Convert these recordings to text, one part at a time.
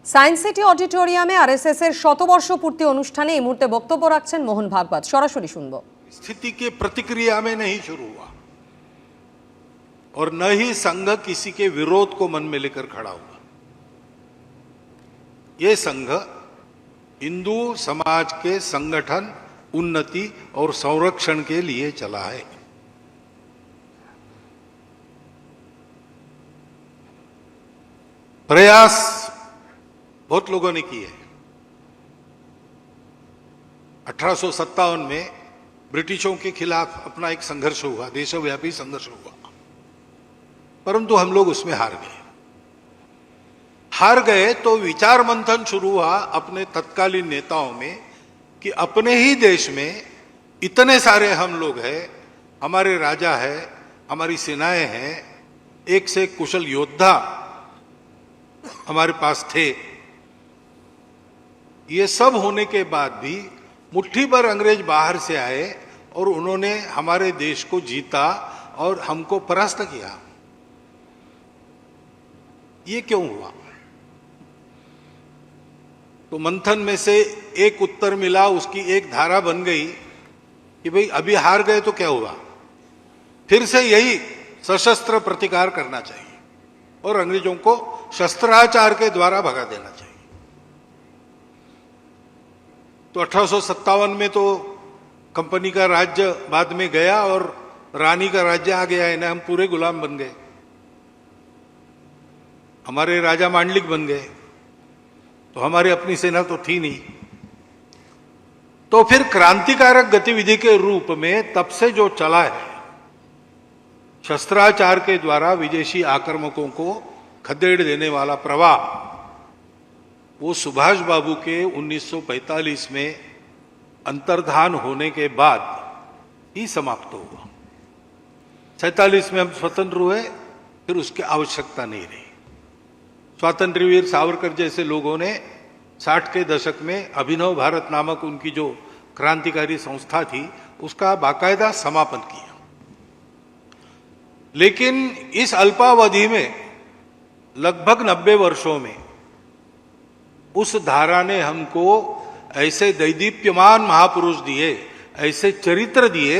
Science city অডিটোরিয়ামে RSS এর শতবর্ষ পূর্তি অনুষ্ঠানে এই মুহূর্তে বক্তব্য রাখছেন মোহন ভাগবত। সরাসরি শুনবো। स्थिति के प्रतिक्रिया में नहीं शुरू हुआ और न ही संघ किसी के विरोध को मन में लेकर खड़ा हुआ। यह संघ हिंदू समाज के संगठन, उन्नति और संरक्षण के लिए चला है। प्रयास बहुत लोगों ने किए। 1857 में ब्रिटिशों के खिलाफ अपना एक संघर्ष हुआ, देशव्यापी संघर्ष हुआ, परंतु हम लोग उसमें हार गए तो विचार मंथन शुरू हुआ अपने तत्कालीन नेताओं में कि अपने ही देश में इतने सारे हम लोग हैं, हमारे राजा है, हमारी सेनाएं हैं, एक से एक कुशल योद्धा हमारे पास थे। ये सब होने के बाद भी मुट्ठी भर अंग्रेज बाहर से आए और उन्होंने हमारे देश को जीता और हमको परास्त किया। ये क्यों हुआ? तो मंथन में से एक उत्तर मिला, उसकी एक धारा बन गई कि भाई अभी हार गए तो क्या हुआ, फिर से यही सशस्त्र प्रतिकार करना चाहिए और अंग्रेजों को शस्त्राचार के द्वारा भगा देना चाहिए। तो 1857 में तो कंपनी का राज्य बाद में गया और रानी का राज्य आ गया, इन्हें हम पूरे गुलाम बन गए, हमारे राजा मांडलिक बन गए, तो हमारी अपनी सेना तो थी नहीं। तो फिर क्रांतिकारक गतिविधि के रूप में तब से जो चला है, शस्त्राचार के द्वारा विदेशी आक्रमकों को खदेड़ देने वाला प्रवाह, वो सुभाष बाबू के 1945 में अंतर्धान होने के बाद ही समाप्त हुआ। 47 में हम स्वतंत्र हुए, फिर उसकी आवश्यकता नहीं रही। स्वातंत्र्य वीर सावरकर जैसे लोगों ने 60 के दशक में अभिनव भारत नामक उनकी जो क्रांतिकारी संस्था थी, उसका बाकायदा समापन किया। लेकिन इस अल्पावधि में लगभग 90 वर्षों में उस धारा ने हमको ऐसे दैदीप्यमान महापुरुष दिए, ऐसे चरित्र दिए,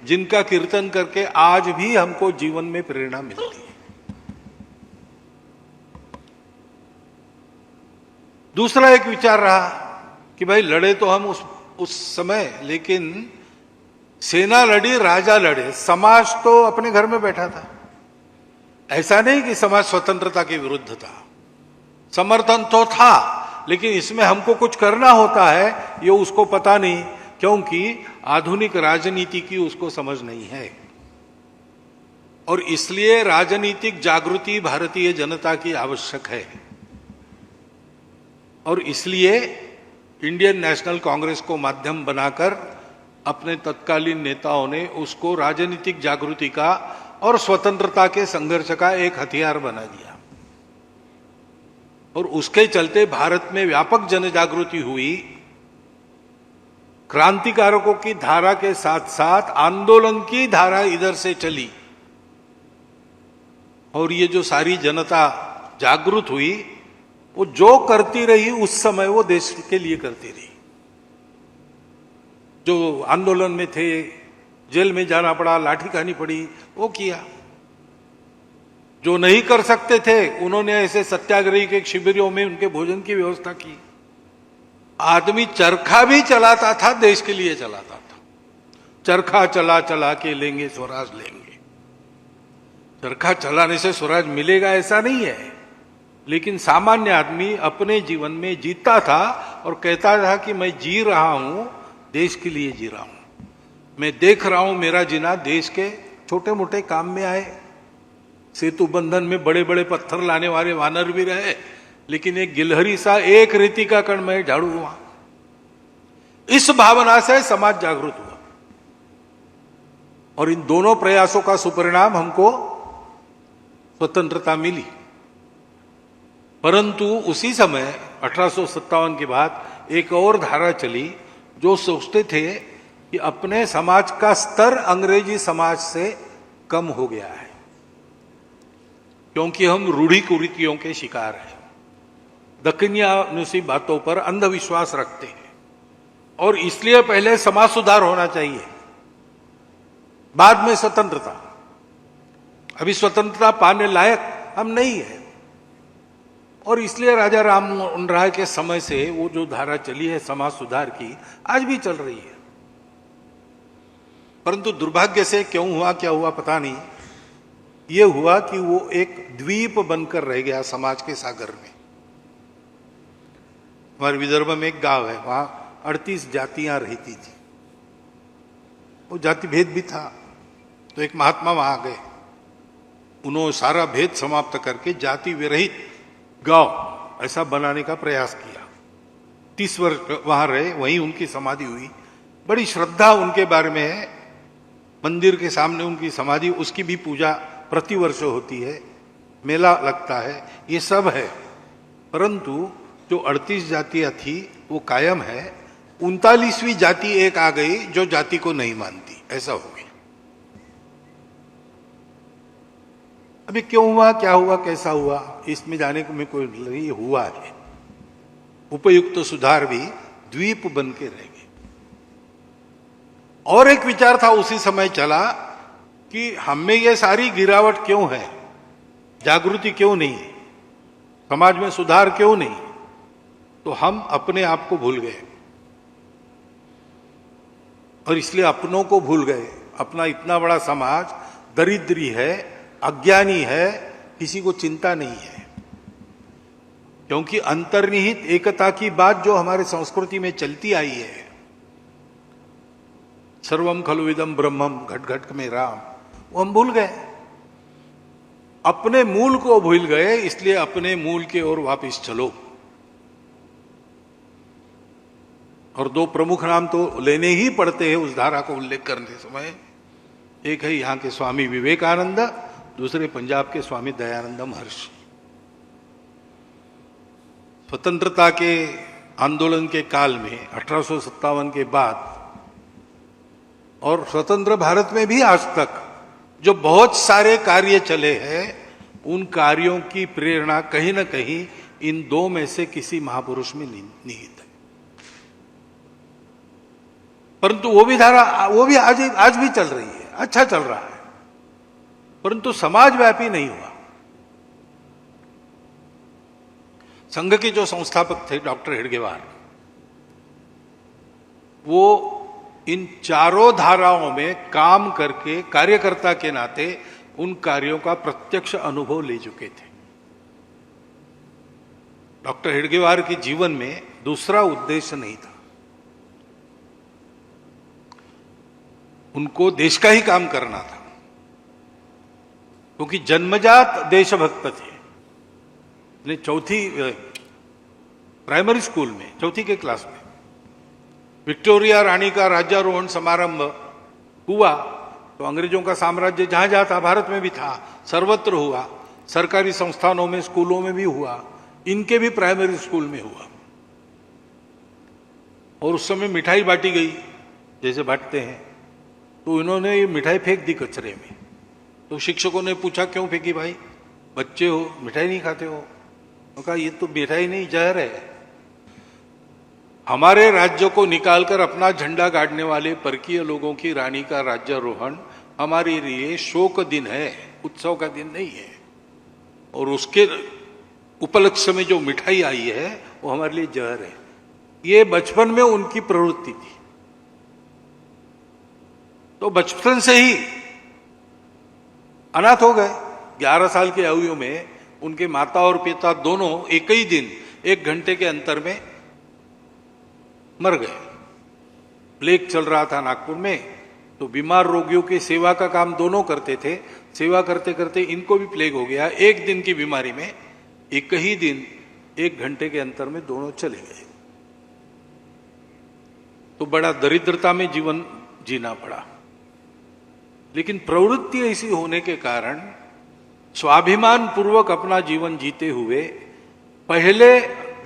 जिनका कीर्तन करके आज भी हमको जीवन में प्रेरणा मिलती है। दूसरा एक विचार रहा कि भाई लड़े तो हम उस समय, लेकिन सेना लड़ी, राजा लड़े, समाज तो अपने घर में बैठा था। ऐसा नहीं कि समाज स्वतंत्रता के विरुद्ध था, समर्थन तो था, लेकिन इसमें हमको कुछ करना होता है, ये उसको पता नहीं, क्योंकि आधुनिक राजनीति की उसको समझ नहीं है। और इसलिए राजनीतिक जागृति भारतीय जनता की आवश्यक है। और इसलिए इंडियन नेशनल कांग्रेस को माध्यम बनाकर अपने तत्कालीन नेताओं ने उसको राजनीतिक जागृति का और स्वतंत्रता के संघर्ष का एक हथियार बना दिया। और उसके चलते भारत में व्यापक जन जागृति हुई। क्रांतिकारकों की धारा के साथ साथ आंदोलन की धारा इधर से चली और ये जो सारी जनता जागृत हुई, वो जो करती रही उस समय वो देश के लिए करती रही। जो आंदोलन में थे, जेल में जाना पड़ा, लाठी खानी पड़ी, वो किया। जो नहीं कर सकते थे, उन्होंने ऐसे सत्याग्रही के शिविरों में उनके भोजन की व्यवस्था की। आदमी चरखा भी चलाता था, देश के लिए चलाता था। चरखा चला चला के लेंगे स्वराज लेंगे। चरखा चलाने से स्वराज मिलेगा ऐसा नहीं है, लेकिन सामान्य आदमी अपने जीवन में जीता था और कहता था कि मैं जी रहा हूं, देश के लिए जी रहा हूं। मैं देख रहा हूं मेरा जीना देश के छोटे मोटे काम में आए। सेतु बंधन में बड़े बड़े पत्थर लाने वाले वानर भी रहे, लेकिन एक गिलहरी सा एक रेती का कण में झाड़ू हुआ। इस भावना से समाज जागृत हुआ और इन दोनों प्रयासों का सुपरिणाम हमको स्वतंत्रता मिली। परंतु उसी समय 1857 के बाद एक और धारा चली, जो सोचते थे कि अपने समाज का स्तर अंग्रेजी समाज से कम हो गया है, क्योंकि हम रूढ़ी कुरीतियों के शिकार हैं। दखनियानुसी बातों पर अंधविश्वास रखते हैं और इसलिए पहले समाज सुधार होना चाहिए, बाद में स्वतंत्रता। अभी स्वतंत्रता पाने लायक हम नहीं है और इसलिए राजा राम मोहन राय के समय से वो जो धारा चली है समाज सुधार की, आज भी चल रही है। परंतु दुर्भाग्य से क्यों हुआ, क्या हुआ पता नहीं, ये हुआ कि वो एक द्वीप बनकर रह गया समाज के सागर में। हमारे विदर्भ में एक गांव है, वहां 38 जातियां रहती थी, वो जाति भेद भी था। तो एक महात्मा वहां गए, उन्होंने सारा भेद समाप्त करके जाति विरहित गांव ऐसा बनाने का प्रयास किया। 30 वर्ष वहां रहे, वहीं उनकी समाधि हुई। बड़ी श्रद्धा उनके बारे में है, मंदिर के सामने उनकी समाधि, उसकी भी पूजा प्रतिवर्ष होती है, मेला लगता है, ये सब है। परंतु जो 38 जातियां थी वो कायम है। 39वीं जाति एक आ गई जो जाति को नहीं मानती, ऐसा हो गया। अभी क्यों हुआ, क्या हुआ, कैसा हुआ, इसमें जाने को मैं कोई नहीं, हुआ है। उपयुक्त सुधार भी द्वीप बन के रह गए। और एक विचार था उसी समय चला कि हमें ये सारी गिरावट क्यों है, जागृति क्यों नहीं, समाज में सुधार क्यों नहीं, तो हम अपने आप को भूल गए और इसलिए अपनों को भूल गए। अपना इतना बड़ा समाज दरिद्री है, अज्ञानी है, किसी को चिंता नहीं है। क्योंकि अंतर्निहित एकता की बात जो हमारे संस्कृति में चलती आई है, सर्वम खलु इदम ब्रह्मम घट घट में राम, वो हम भूल गए, अपने मूल को भूल गए। इसलिए अपने मूल की ओर वापस चलो। और दो प्रमुख नाम तो लेने ही पड़ते हैं उस धारा को उल्लेख करने समय। एक है यहां के स्वामी विवेकानंद, दूसरे पंजाब के स्वामी दयानंद महर्षि। स्वतंत्रता के आंदोलन के काल में 1857 के बाद और स्वतंत्र भारत में भी आज तक जो बहुत सारे कार्य चले हैं, उन कार्यों की प्रेरणा कहीं ना कहीं इन दो में से किसी महापुरुष में निहित है। परंतु वो भी धारा, वो भी आज भी चल रही है, अच्छा चल रहा है, परंतु समाजव्यापी नहीं हुआ। संघ के जो संस्थापक थे डॉक्टर हेडगेवार, वो इन चारों धाराओं में काम करके कार्यकर्ता के नाते उन कार्यों का प्रत्यक्ष अनुभव ले चुके थे। डॉक्टर हेडगेवार के जीवन में दूसरा उद्देश्य नहीं था, उनको देश का ही काम करना था, क्योंकि जन्मजात देशभक्त थे। चौथी प्राइमरी स्कूल में, चौथी के क्लास में विक्टोरिया रानी का राज्यारोहण समारंभ हुआ तो अंग्रेजों का साम्राज्य जहां जहां था, भारत में भी था, सर्वत्र हुआ, सरकारी संस्थानों में, स्कूलों में भी हुआ, इनके भी प्राइमरी स्कूल में हुआ। और उस समय मिठाई बांटी गई, जैसे बांटते हैं, तो इन्होंने ये मिठाई फेंक दी कचरे में। तो शिक्षकों ने पूछा क्यों फेंकी भाई, बच्चे हो, मिठाई नहीं खाते हो? तो कहा ये तो मिठाई नहीं, जहर है। हमारे राज्य को निकालकर अपना झंडा गाड़ने वाले परकीय लोगों की रानी का राज्यारोहण हमारे लिए शोक दिन है, उत्सव का दिन नहीं है। और उसके उपलक्ष्य में जो मिठाई आई है वो हमारे लिए जहर है। ये बचपन में उनकी प्रवृत्ति थी। तो बचपन से ही अनाथ हो गए। 11 साल की आयु में उनके माता और पिता दोनों एक ही दिन 1 घंटे के अंतर में मर गए। प्लेग चल रहा था नागपुर में, तो बीमार रोगियों की सेवा का काम दोनों करते थे। सेवा करते करते इनको भी प्लेग हो गया। 1 दिन की बीमारी में एक ही दिन 1 घंटे के अंतर में दोनों चले गए। तो बड़ा दरिद्रता में जीवन जीना पड़ा। लेकिन प्रवृत्ति ऐसी होने के कारण स्वाभिमान पूर्वक अपना जीवन जीते हुए पहले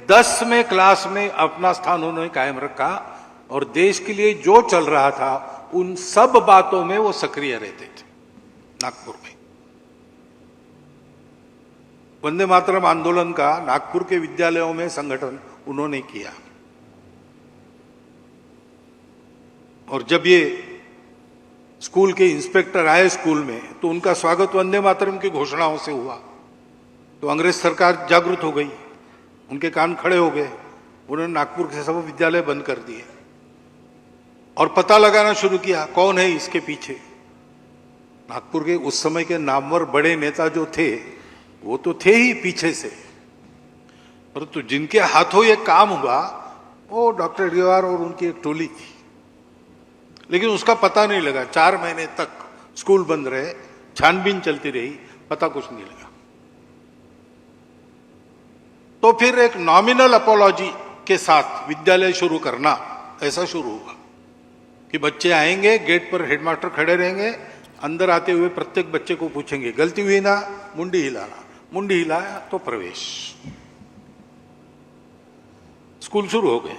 10वें क्लास में अपना स्थान उन्होंने कायम रखा और देश के लिए जो चल रहा था उन सब बातों में वो सक्रिय रहते थे नागपुर में। वंदे मातरम आंदोलन का नागपुर के विद्यालयों में संगठन उन्होंने किया। और जब ये स्कूल के इंस्पेक्टर आए स्कूल में तो उनका स्वागत वंदे मातरम की घोषणाओं से हुआ। तो अंग्रेज सरकार जागरूक हो गई, उनके कान खड़े हो गए, उन्होंने नागपुर के सब विद्यालय बंद कर दिए और पता लगाना शुरू किया कौन है इसके पीछे। नागपुर के उस समय के नामवर बड़े नेता जो थे वो तो थे ही पीछे से, परंतु जिनके हाथों ये काम हुआ वो डॉक्टर एडगेवार और उनकी एक टोली थी। लेकिन उसका पता नहीं लगा, 4 महीने तक स्कूल बंद रहे, छानबीन चलती रही, पता कुछ नहीं लगा। तो फिर एक नॉमिनल अपॉलॉजी के साथ विद्यालय शुरू करना ऐसा शुरू हुआ कि बच्चे आएंगे, गेट पर हेडमास्टर खड़े रहेंगे, अंदर आते हुए प्रत्येक बच्चे को पूछेंगे गलती हुई ना, मुंडी हिलाना, मुंडी हिलाया तो प्रवेश। स्कूल शुरू हो गए।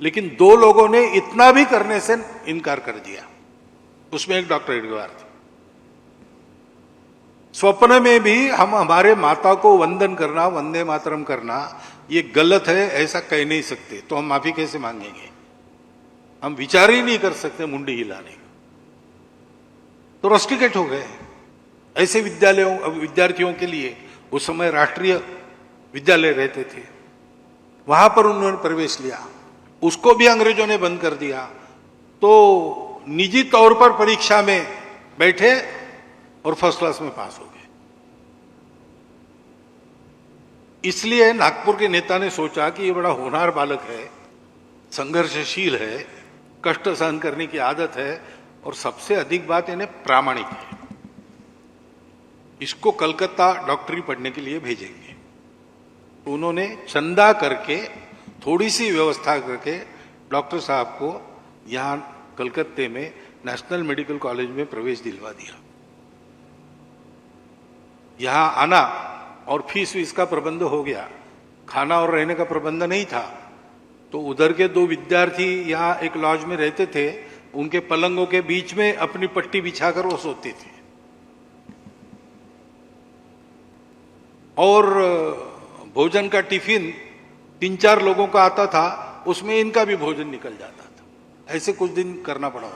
लेकिन 2 लोगों ने इतना भी करने से इनकार कर दिया। उसमें एक डॉक्टर एडगेवार थे। स्वप्न में भी हम हमारे माता को वंदन करना, वंदे मातरम करना ये गलत है ऐसा कह नहीं सकते, तो हम माफी कैसे मांगेंगे? हम विचार ही नहीं कर सकते मुंडी हिलाने का। तो रस्टिकेट हो गए। ऐसे विद्यार्थियों के लिए उस समय राष्ट्रीय विद्यालय रहते थे, वहां पर उन्होंने प्रवेश लिया, उसको भी अंग्रेजों ने बंद कर दिया। तो निजी तौर पर परीक्षा में बैठे और फर्स्ट क्लास में पास हो गए। इसलिए नागपुर के नेता ने सोचा कि ये बड़ा होनहार बालक है, संघर्षशील है, कष्ट सहन करने की आदत है और सबसे अधिक बात इन्हें प्रामाणिक है, इसको कलकत्ता डॉक्टरी पढ़ने के लिए भेजेंगे। तो उन्होंने चंदा करके, थोड़ी सी व्यवस्था करके डॉक्टर साहब को यहां कलकत्ते में नेशनल मेडिकल कॉलेज में प्रवेश दिलवा दिया। यहां आना और फीस वीस का प्रबंध हो गया, खाना और रहने का प्रबंध नहीं था। तो उधर के 2 विद्यार्थी यहां एक लॉज में रहते थे, उनके पलंगों के बीच में अपनी पट्टी बिछाकर वो सोते थे। और भोजन का टिफिन 3-4 लोगों का आता था, उसमें इनका भी भोजन निकल जाता था। ऐसे कुछ दिन करना पड़ा।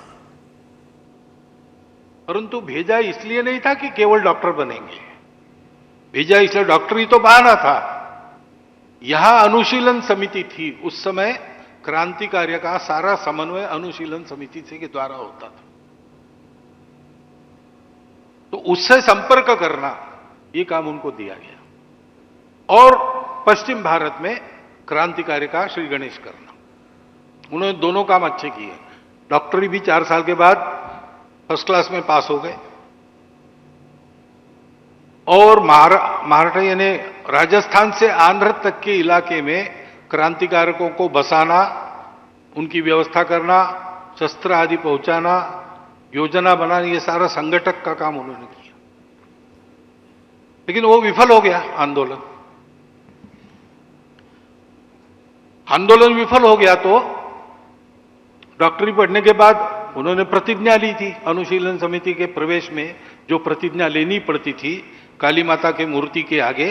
परंतु भेजा इसलिए नहीं था कि केवल डॉक्टर बनेंगे, भेजा इसलिए डॉक्टरी तो बहाना था। यहां अनुशीलन समिति थी, उस समय क्रांति कार्य का सारा समन्वय अनुशीलन समिति से के द्वारा होता था। तो उससे संपर्क करना ये काम उनको दिया गया। और पश्चिम भारत में क्रांति कार्य का श्री गणेश करना, उन्होंने दोनों काम अच्छे किए। डॉक्टरी भी 4 साल के बाद फर्स्ट क्लास में पास हो गए। और महाराष्ट्र यानी राजस्थान से आंध्र तक के इलाके में क्रांतिकारियों को बसाना, उनकी व्यवस्था करना, शस्त्र आदि पहुंचाना, योजना बनाना, ये सारा संगठक का काम उन्होंने किया। लेकिन वो विफल हो गया आंदोलन। आंदोलन विफल हो गया तो डॉक्टरी पढ़ने के बाद उन्होंने प्रतिज्ञा ली थी अनुशीलन समिति के प्रवेश में, जो प्रतिज्ञा लेनी पड़ती थी काली माता के मूर्ति के आगे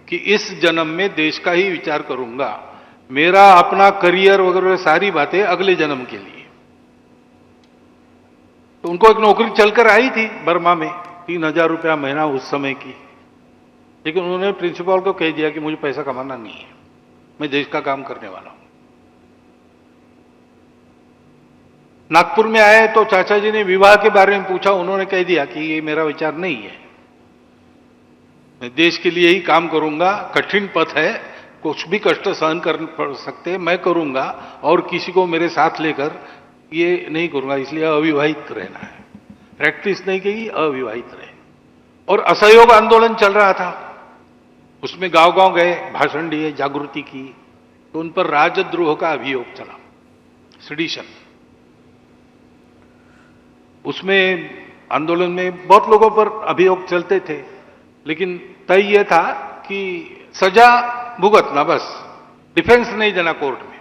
कि इस जन्म में देश का ही विचार करूंगा, मेरा अपना करियर वगैरह सारी बातें अगले जन्म के लिए। तो उनको एक नौकरी चलकर आई थी बर्मा में, 3000 रुपया महीना उस समय की। लेकिन उन्होंने प्रिंसिपल को कह दिया कि मुझे पैसा कमाना नहीं है, मैं देश का काम करने वाला हूं। नागपुर में आए तो चाचा जी ने विवाह के बारे में पूछा, उन्होंने कह दिया कि ये मेरा विचार नहीं है, मैं देश के लिए ही काम करूंगा, कठिन पथ है, कुछ भी कष्ट सहन कर पड़ सकते, मैं करूंगा और किसी को मेरे साथ लेकर ये नहीं करूंगा, इसलिए अविवाहित रहना है। प्रैक्टिस नहीं की, अविवाहित रहे। और असहयोग आंदोलन चल रहा था, उसमें गांव गांव गए, भाषण दिए, जागृति की। तो उन पर राजद्रोह का अभियोग चला, सेडिशन। उसमें आंदोलन में बहुत लोगों पर अभियोग चलते थे, लेकिन तय यह था कि सजा भुगतना, बस डिफेंस नहीं देना कोर्ट में।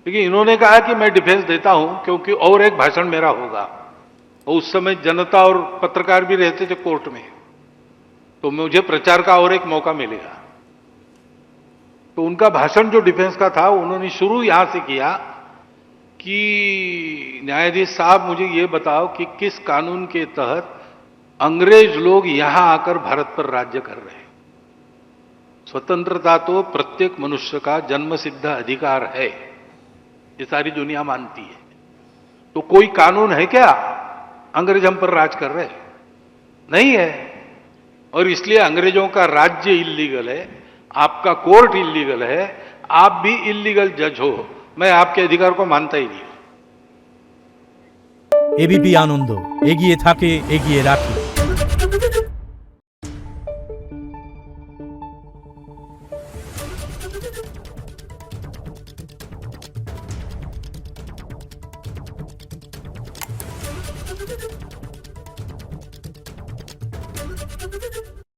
लेकिन इन्होंने कहा कि मैं डिफेंस देता हूं क्योंकि और एक भाषण मेरा होगा। और उस समय जनता और पत्रकार भी रहते थे कोर्ट में, तो मुझे प्रचार का और एक मौका मिलेगा। तो उनका भाषण जो डिफेंस का था, उन्होंने शुरू यहां से किया कि न्यायाधीश साहब मुझे ये बताओ कि किस कानून के तहत अंग्रेज लोग यहां आकर भारत पर राज्य कर रहे हैं। स्वतंत्रता तो प्रत्येक मनुष्य का जन्मसिद्ध अधिकार है, ये सारी दुनिया मानती है। तो कोई कानून है क्या अंग्रेज हम पर राज कर रहे हैं? नहीं है। और इसलिए अंग्रेजों का राज्य इल्लीगल है, आपका कोर्ट इल्लीगल है, आप भी इल्लीगल जज हो। मैं आपके अधिकार को मानता ही नहीं। एबीपी आनंद एगिए थाके एगिए राखे।